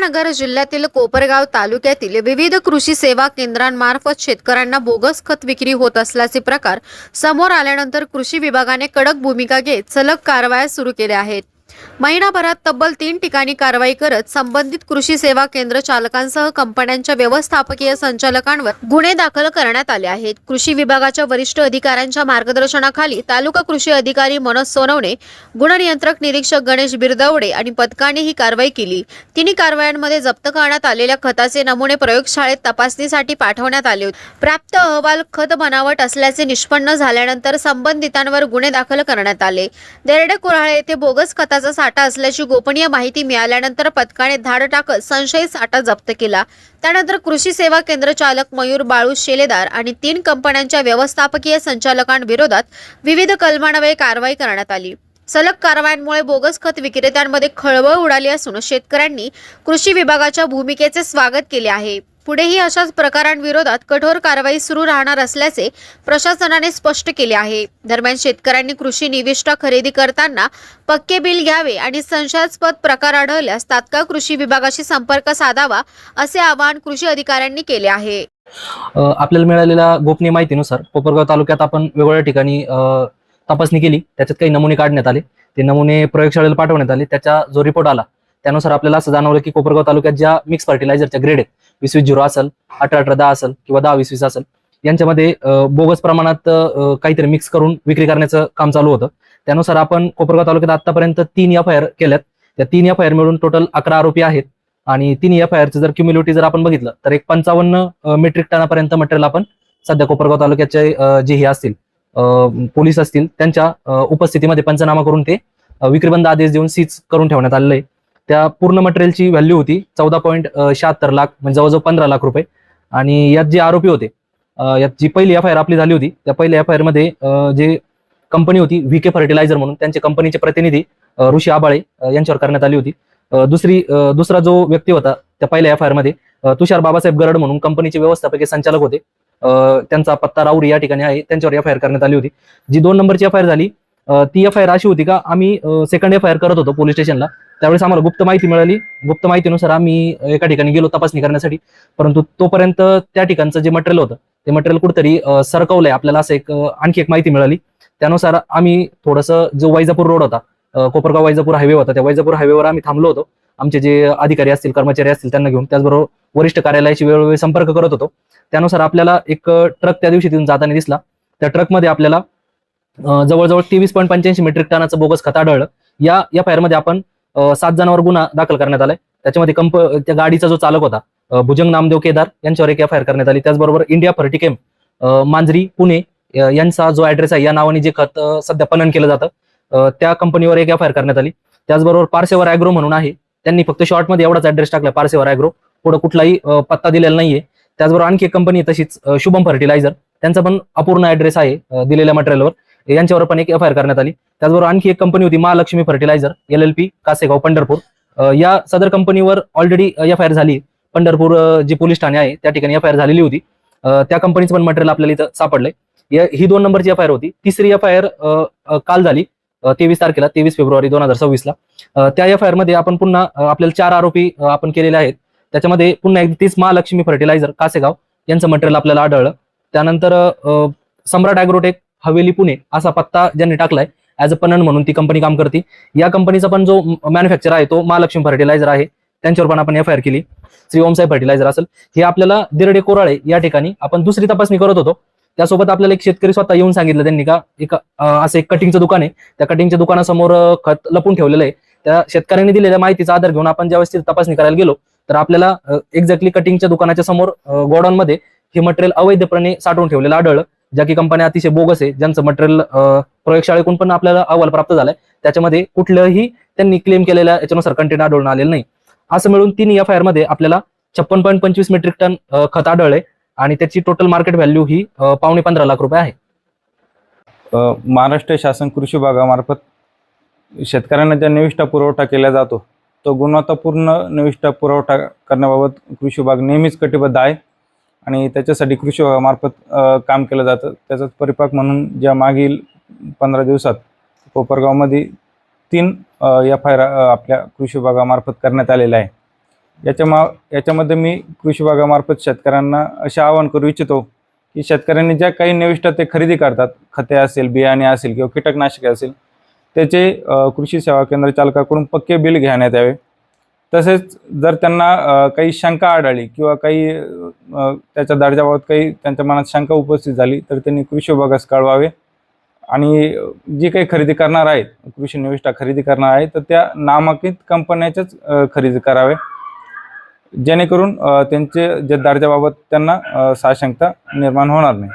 अहमदनगर जिल्ह्यातील कोपरगाव तालुक्यातील विविध कृषी सेवा केंद्रांमार्फत शेतकऱ्यांना बोगस खत विक्री होत असल्याचे प्रकार समोर आल्यानंतर कृषी विभागाने कडक भूमिका घेत सलग कारवाया सुरू केल्या आहेत। महिनाभरात तब्बल 3 ठिकाणी कारवाई करत संबंधित कृषी सेवा केंद्र चालकांसह कंपन्यांच्या व्यवस्थापकीय संचालकांवर गुन्हे दाखल करण्यात आले आहेत। कृषी विभागाच्या वरिष्ठ अधिकाऱ्यांच्या मार्गदर्शनाखाली तालुका कृषी अधिकारी मनोज सोनवणे, गुणनियंत्रक निरीक्षक गणेश बिरदवडे आणि पथकाने ही कारवाई केली। तिन्ही कारवायांमध्ये जप्त करण्यात आलेल्या खताचे नमुने प्रयोगशाळेत तपासणीसाठी पाठवण्यात आले होते। प्राप्त अहवाल खत बनावट असल्याचे निष्पन्न झाल्यानंतर संबंधितांवर गुन्हे दाखल करण्यात आले। देरडे कुऱ्हाळे येथे बोगस खताचा साठा असल्याची गोपनीय माहिती मिळाल्यानंतर पथकाने धाड टाकत संशयित साठा जप्त केला। त्यानंतर कृषी सेवा केंद्र चालक मयूर बाळू शेलेदार आणि 3 कंपन्यांच्या व्यवस्थापकीय संचालकांविरोधात विविध कलमान्वये कारवाई करण्यात आली। सलग कारवायांमुळे बोगस खत विक्रेत्यांमध्ये खळबळ उडाली असून शेतकऱ्यांनी कृषी विभागाच्या भूमिकेचे स्वागत केले आहे। पुढेही अशाच प्रकारांविरोधात कठोर कारवाई सुरू राहणार असल्याचे प्रशासनाने स्पष्ट केले आहे। दरम्यान शेतकऱ्यांनी कृषी निविष्ठा खरेदी करताना पक्के बिल घ्यावे आणि संशयास्पद प्रकार आढळल्यास तात्काळ कृषी विभागाशी संपर्क साधावा असे आवाहन कृषी अधिकाऱ्यांनी केले आहे। आपल्याला मिळालेल्या गोपनीय माहितीनुसार कोपरगाव तालुक्यात आपण वेगवेगळ्या ठिकाणी तपासणी केली। त्याच्यात काही नमुने काढण्यात आले, ते नमुने प्रयोगशाळेला पाठवण्यात आले। त्याचा जो रिपोर्ट आला त्यानुसार आपल्याला असं जाणवलं की कोपरगाव तालुक्यात ज्या मिक्स फर्टिलायझरच्या ग्रेड आहेत 20-20-0 असेल, 18-18-10 असेल किंवा 10-20-20 असेल, यांच्यामध्ये बोगस प्रमाणात काहीतरी मिक्स करून विक्री करण्याचं काम चालू होतं। त्यानुसार आपण कोपरगाव तालुक्यात आतापर्यंत 3 FIR केल्यात। त्या 3 FIR मिळून टोटल 11 आरोपी आहेत आणि 3 FIRचं जर क्युम्युलेटिव्ह जर आपण बघितलं तर एक 55 मेट्रिक टनापर्यंत मटेरियल आपण सध्या कोपरगाव तालुक्याचे जे हे असतील पोलीस असतील त्यांच्या उपस्थितीमध्ये पंचनामा करून ते विक्रीबंद आदेश देऊन सीज करून ठेवण्यात आलेलं आहे। त्या पूर्ण मटेरियलची व्हॅल्यू होती 14.76 लाख, म्हणजे जवळजवळ 15 लाख रुपये। आणि यात जे आरोपी होते, यात जी पहिली FIR आपली झाली होती त्या पहिल्या FIR मध्ये जे कंपनी होती VK फर्टिलायझर म्हणून, त्यांचे कंपनीचे प्रतिनिधी ऋषी आबाळे यांच्यावर करण्यात आली होती। दुसरा जो व्यक्ती होता त्या पहिल्या FIR मध्ये तुषार बाबासाहेब गरड म्हणून कंपनीचे व्यवस्थापकीय संचालक होते, त्यांचा पत्ता राऊरी या ठिकाणी आहे, त्यांच्यावर FIR करण्यात आली होती। जी 2 नंबरची FIR झाली ती FIR अशी होती का आम्ही सेकंड FIR करत होतो पोलीस स्टेशनला, त्यावेळेस आम्हाला गुप्त माहिती मिळाली। गुप्त माहितीनुसार आम्ही एका ठिकाणी गेलो तपासणी करण्यासाठी, परंतु तोपर्यंत त्या ठिकाणचं जे मटेरियल होतं ते मटेरियल कुठेतरी सरकवलंय, आपल्याला असं आणखी एक माहिती मिळाली। त्यानुसार आम्ही थोडंसं जो वैजापूर रोड होता, कोपरगाव वैजापूर हायवे होता, त्या वैजापूर हायवेवर आम्ही थांबलो होतो। आमचे जे अधिकारी असतील, कर्मचारी असतील त्यांना घेऊन, त्याचबरोबर वरिष्ठ कार्यालयाशी वेळोवेळी संपर्क करत होतो। त्यानुसार आपल्याला एक ट्रक त्या दिवशी तिथून जाताना दिसला। त्या ट्रकमध्ये आपल्याला जवळजवळ 23.85 मेट्रिक टनाचं बोगस खत आढळलं। या FIR मध्ये आपण 7 जणांवर गुन्हा दाखल करण्यात आलाय। त्याच्यामध्ये त्या गाडीचा जो चालक होता भुजंग नामदेव केदार यांच्यावर एक FIR करण्यात आली। त्याचबरोबर इंडिया फर्टिकेम मांजरी पुणे यांचा जो ऍड्रेस आहे, या नावाने जे खत सध्या पणन केलं जातं त्या कंपनीवर एक FIR करण्यात आली। त्याचबरोबर पारसेवर ॲग्रो म्हणून आहे, त्यांनी फक्त शॉर्टमध्ये एवढाच ऍड्रेस टाकला पारसेवर ॲग्रो, पुढे कुठलाही पत्ता दिलेला नाहीये। त्याचबरोबर आणखी एक कंपनी तशीच शुभम फर्टिलायझर, त्यांचा पण अपूर्ण ऍड्रेस आहे दिलेल्या मटेरियलवर, यांच्यावर पण एक FIR करण्यात आली। त्याचबरोबर आणखी एक कंपनी होती महालक्ष्मी फर्टिलायझर LLP कासेगाव पंढरपूर, या सदर कंपनीवर ऑलरेडी FIR झाली। पंढरपूर जे पोलीस ठाणे आहे त्या ठिकाणी FIR झालेली होती। त्या कंपनीचं पण मटेरियल आपल्याला इथं सापडलंय। ही 2 नंबरची FIR होती। तिसरी FIR काल झाली 23 तारखेला, 23 फेब्रुवारी 2026 ला। त्या FIR मध्ये आपण पुन्हा आपल्याला 4 आरोपी आपण केलेले आहेत। त्याच्यामध्ये पुन्हा एक 30 महालक्ष्मी फर्टिलायझर कासेगाव यांचं मटेरियल आपल्याला आढळलं। त्यानंतर सम्राट ॲग्रोटेक हवेली पुणे असा पत्ता ज्यांनी टाकलाय ऍज अ पणन म्हणून ती कंपनी काम करते। या कंपनीचा पण जो मॅन्युफॅक्चर आहे तो महालक्ष्मी फर्टिलायझर आहे, त्यांच्यावर पण आपण FIR केली। श्री ओमसाई फर्टिलायझर असेल, हे आपल्याला दिरडे कोराळे या ठिकाणी आपण दुसरी तपासणी करत होतो। त्यासोबत आपल्याला एक शेतकरी स्वतः येऊन सांगितलं त्यांनी का असं एक कटिंगचं दुकान आहे, त्या कटिंगच्या दुकानासमोर खत लपून ठेवलेलं आहे। त्या शेतकऱ्यांनी दिलेल्या माहितीचा आधार घेऊन आपण ज्यावेळेस तपासणी करायला गेलो तर आपल्याला एक्झॅक्टली कटिंगच्या दुकानाच्या समोर गोडाऊन मध्ये हे मटेरियल अवैधपणे साठवून ठेवलेलं आढळलं, ज्या की कंपन्या अतिशय बोगस आहे, ज्यांचं मटेरियल प्रयोगशाळेकडून पण आपल्याला अहवाल प्राप्त झालाय, त्याच्यामध्ये कुठलंही त्यांनी क्लेम केलेल्या याच्यानुसार कंटेंट आढळून आलेलं नाही। असं मिळून 3 FIR मध्ये आपल्याला 56.25 मेट्रिक टन खत आढळले आणि त्याची टोटल मार्केट व्हॅल्यू ही 15.25 लाख रुपये आहे। महाराष्ट्र शासन कृषी विभागामार्फत शेतकऱ्यांना ज्या निविष्ठा पुरवठा केला जातो तो गुणवत्तापूर्ण निविष्ठा पुरवठा करण्याबाबत कृषी विभाग नेहमीच कटिबद्ध आहे आणि त्याच्यासाठी कृषी विभागामार्फत काम केलं जातं। त्याचाच परिपाक म्हणून ज्या मागील 15 दिवसात कोपरगावमध्ये 3 FIR आपल्या कृषी विभागामार्फत करण्यात आलेला आहे। याच्यामध्ये मी कृषी विभागामार्फत शेतकऱ्यांना असे आवाहन करू इच्छितो की शेतकऱ्यांनी ज्या काही निविष्ठा ते खरेदी करतात, खते असेल, बियाणे असेल किंवा कीटकनाशके असेल, त्याचे कृषी सेवा केंद्र चालकाकडून पक्के बिल घेण्यात यावे. तसेच जर त्यांना काही शंका आढळली किंवा काही त्याच्या दर्जाबाबत काही त्यांच्या मनात शंका उपस्थित झाली तर त्यांनी कृषी विभागास कळवावे. आणि जी काही खरेदी करणार आहेत, कृषी निविष्ठा खरेदी करणार आहेत, तर त्या नामांकित कंपन्याच्याच खरेदी करावे, जेणेकरून त्यांचे जे दर्जाबाबत त्यांना साशंकता निर्माण होणार नाही.